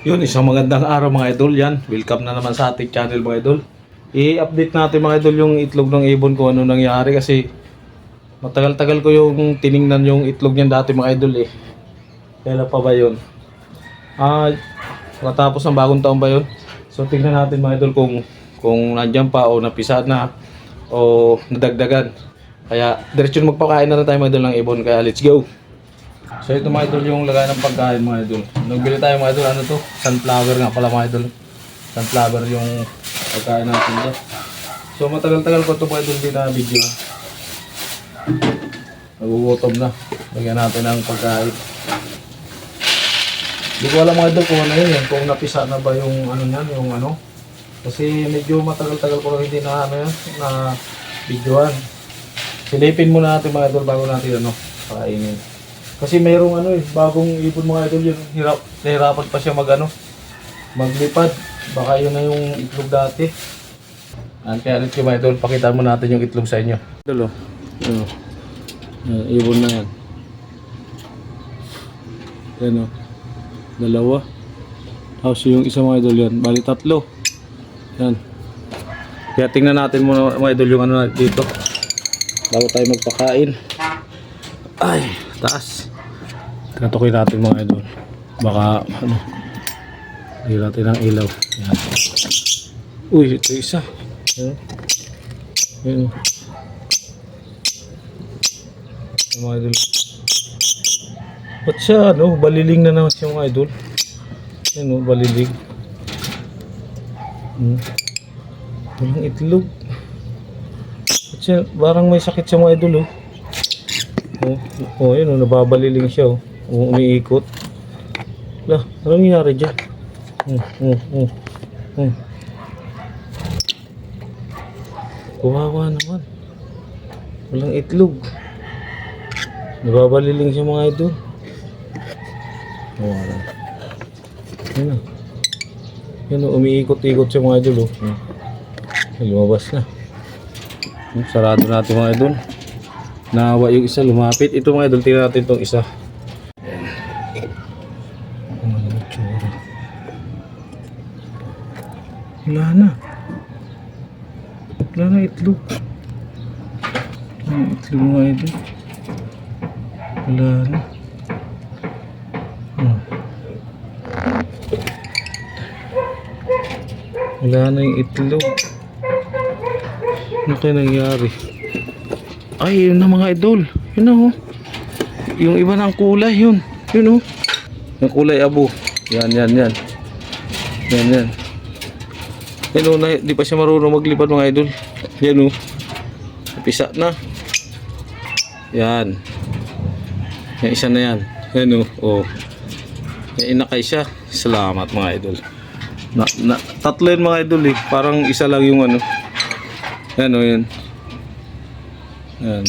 Yun, isang magandang araw mga idol yan. Welcome na naman sa ating channel mga idol. I-update natin mga idol yung itlog ng ibon kung ano nangyari kasi matagal-tagal ko yung tiningnan yung itlog niyan dati mga idol eh. Kailan pa ba yun? Matapos ng bagong taon ba yun? So tingnan natin mga idol kung nandiyan pa o napisa na o nadagdagan. Kaya diretso magpakain na tayo mga idol ng ibon, kaya let's go! So ito mga idol yung lagay ng pagkain mga idol. Nagbili tayo mga idol, ano to? Sunflower nga pala mga idol. Sunflower yung pagkain natin to. So matagal-tagal ko ito mga idol din na video. Nagugutom na. Lagyan natin ng pagkain. Hindi ko alam mga idol kung ano yun, kung napisa na ba yung ano yan, yung ano. Kasi medyo matagal-tagal ko lang hindi na ano yan, na videoan. Silipin muna natin mga idol bago natin ano, pakainin. Kasi mayroong ano eh, bagong ibon mga idol yun, nahirapan pa siya maglipad. Baka yun na yung itlog dati. Kaya rin mga idol, pakita mo natin yung itlog sa inyo. Idol ibon na yan. Yan o, dalawa. Tapos yung isa mga idol yan, bali tatlo. Yan. Kaya tingnan natin muna mga idol yung ano dito bago tayo magpakain. Ay, taas. Tatukoy natin mga idol. Baka ano, hindi natin ang ilaw. Yan. Uy, ito isa. Yan. Yan. Yan mga idol. Ba't siya ano, baliling na naman siya mga idol. Yan o, baliling. Walang itlog. Ba't siya, parang may sakit siya mga idol o. Yun o, nababaliling siya o. Umiikot. Lah, anong nangyari dyan? Kawawa naman. Walang itlog. Nababaliling siya mga idol. Kawawa. Yan o. Yan o, umiikot-ikot siya mga idol o. Lumabas na. Sarado natin mga idol. Nawa yung isa, lumapit. Ito mga idol, tingnan natin itong isa. Wala na. Wala na itlog. Itlog mga idol. Wala na. Wala na yung itlog. Ano kaya nangyari? Ay, yun na mga idol. Yun na oh. Yung iba ng kulay yun. Yun oh. Yung kulay abo. Yan. Yan oh, di pa siya marunong maglipad mga idol. Yan oh. Napisa na. Yan. Yung isa na yan. Yan oh. Oh. Yan, inakay siya. Salamat mga idol. Tatlo yun mga idol eh. Parang isa lang yung ano. Yan oh, yun. Yan.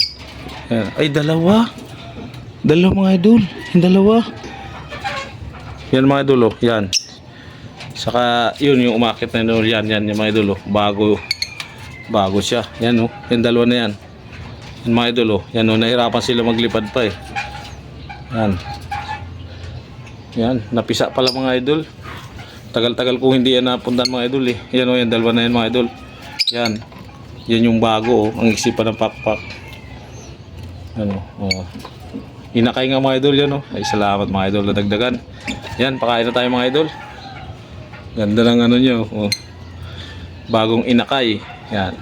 Ay, dalawa mga idol. Yung dalawa. Yan mga idol oh. Yan. Saka yun yung umakit na idol. Yan yung mga idol oh. Bago siya. Yan oh. Yung dalawa na yan. Yan mga idol oh. Yan oh. Nahirapan sila maglipad pa eh. Yan. Napisa pala mga idol. Tagal-tagal kung hindi yan napuntan mga idol eh. Yan oh. Yung dalawa na yan mga idol. Yan. Yan yung bago oh. Ang isipan ng pakpak. Ano, oh. Inakay nga mga idol yan oh. Ay salamat mga idol na dagdagan. Yan, pakain na tayo mga idol. Ganda lang ano nyo oh. Bagong inakay. Yan.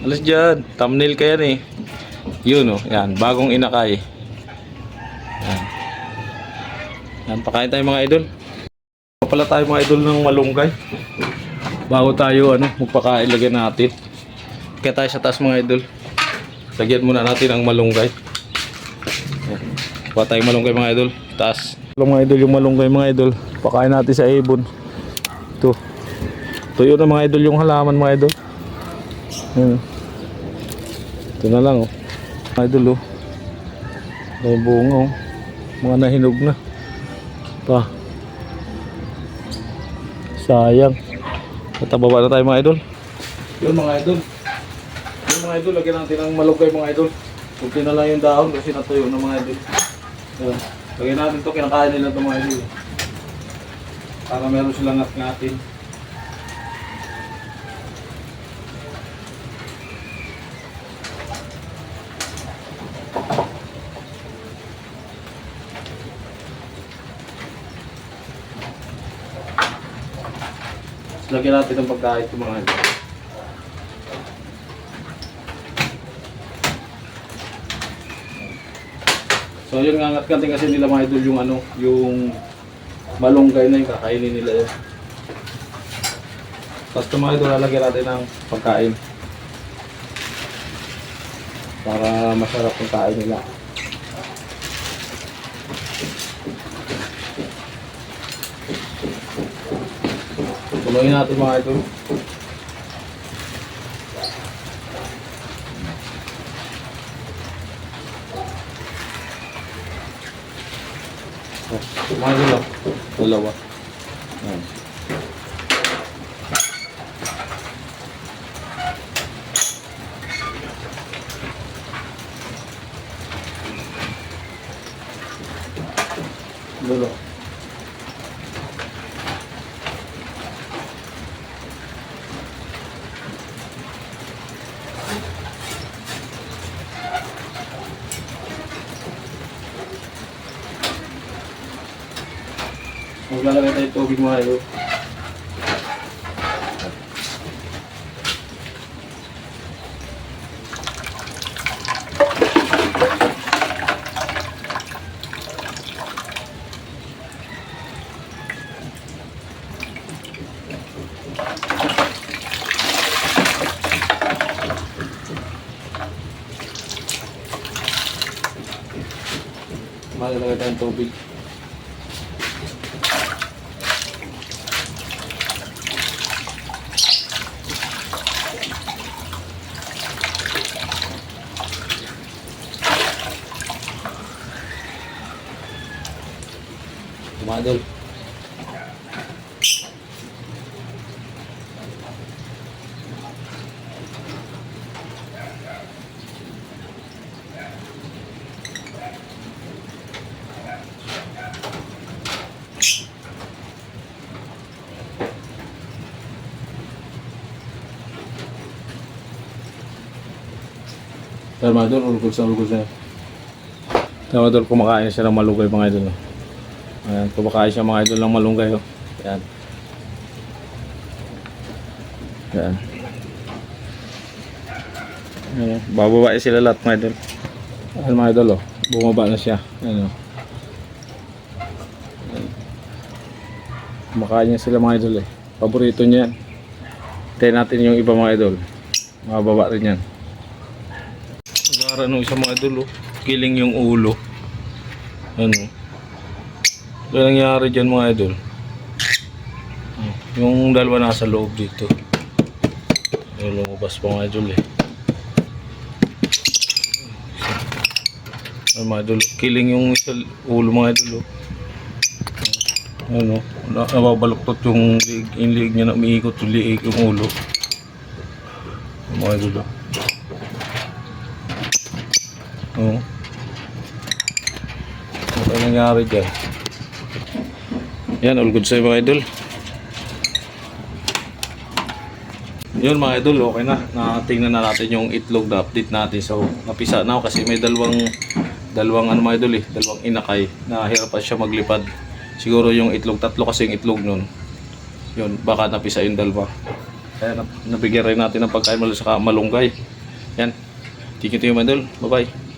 Alas dyan, thumbnail ka yan eh. Yun oh, yan, bagong inakay. Yan, pakain tayo mga idol. Pala tayo mga idol ng malunggay. Bago tayo ano, magpakain, lagyan natin. Kaya tayo sa taas mga idol. Lagyan muna natin ang malunggay. Kuha tayong malunggay mga idol. Taas. Mga idol yung malunggay mga idol. Pakain natin sa ibon. Ito. Tuyo na mga idol yung halaman mga idol. Ito na lang oh. Mga idol oh. May bunga oh. Mga nahinog na. Pa. Sayang. Natababa na tayo mga idol. Yun mga idol. Mga idol, lagyan natin ng malunggay mga idol. Kunti na lang yung dahon kasi natuyo ng mga idol. Lagyan natin ito, kinakain nila ito mga idol. Para meron silang ngat-ngatin. Lagyan natin ng pagkain ng mga ito. So yun nga, ngat-ngatin kasi nila mga idol yung ano, yung malunggay na yung kakainin nila yun. Tapos ito mga idol, lalagyan natin ng pagkain para masarap yung kain nila. Tuloy natin mga idol. Mga idol, dalawa. Ayan. Dulo. Maglalagay tayo tubig mga idol. Maglalagay tayong tubig. Mga idol. Pero mga idol, ulgos na. Mga idol, kumakain siya ng malunggay mga idol. Ayan, kumakain siya mga idol ng malunggay. Ayan. Ayan. Ayan. Bababa sila lahat mga idol. Ayan mga idol, bumaba na siya. Ayan. Ayan. Kumakain niya sila mga idol. Paborito niya yan. Hintayin natin yung iba mga idol. Mababa rin yan. Nag-aaral nung isang mga idol. Kiling yung ulo. Ano? Ano nangyari dyan mga idol? Yung dalawa nasa loob dito. Yung lumabas pa mga idol Ano mga idol? Kiling yung isa ulo mga idol Ano? Nababaluktot yung liig niya na umiikot yung liig yung ulo. Mga idol Oo. Ano nangyari dyan? Yan, all good sa'yo mga idol. Yun mga idol, okay na. Tingnan na natin yung itlog na update natin. So, napisa na ako kasi may dalawang ano mga idol dalawang inakay na hirapan siya maglipad. Siguro yung itlog, tatlo kasi yung itlog nun. Yun, baka napisa yung dalawa. Kaya nabigyan rin natin ng pagkain mula sa malunggay. Yan. Thank you mga idol. Bye bye.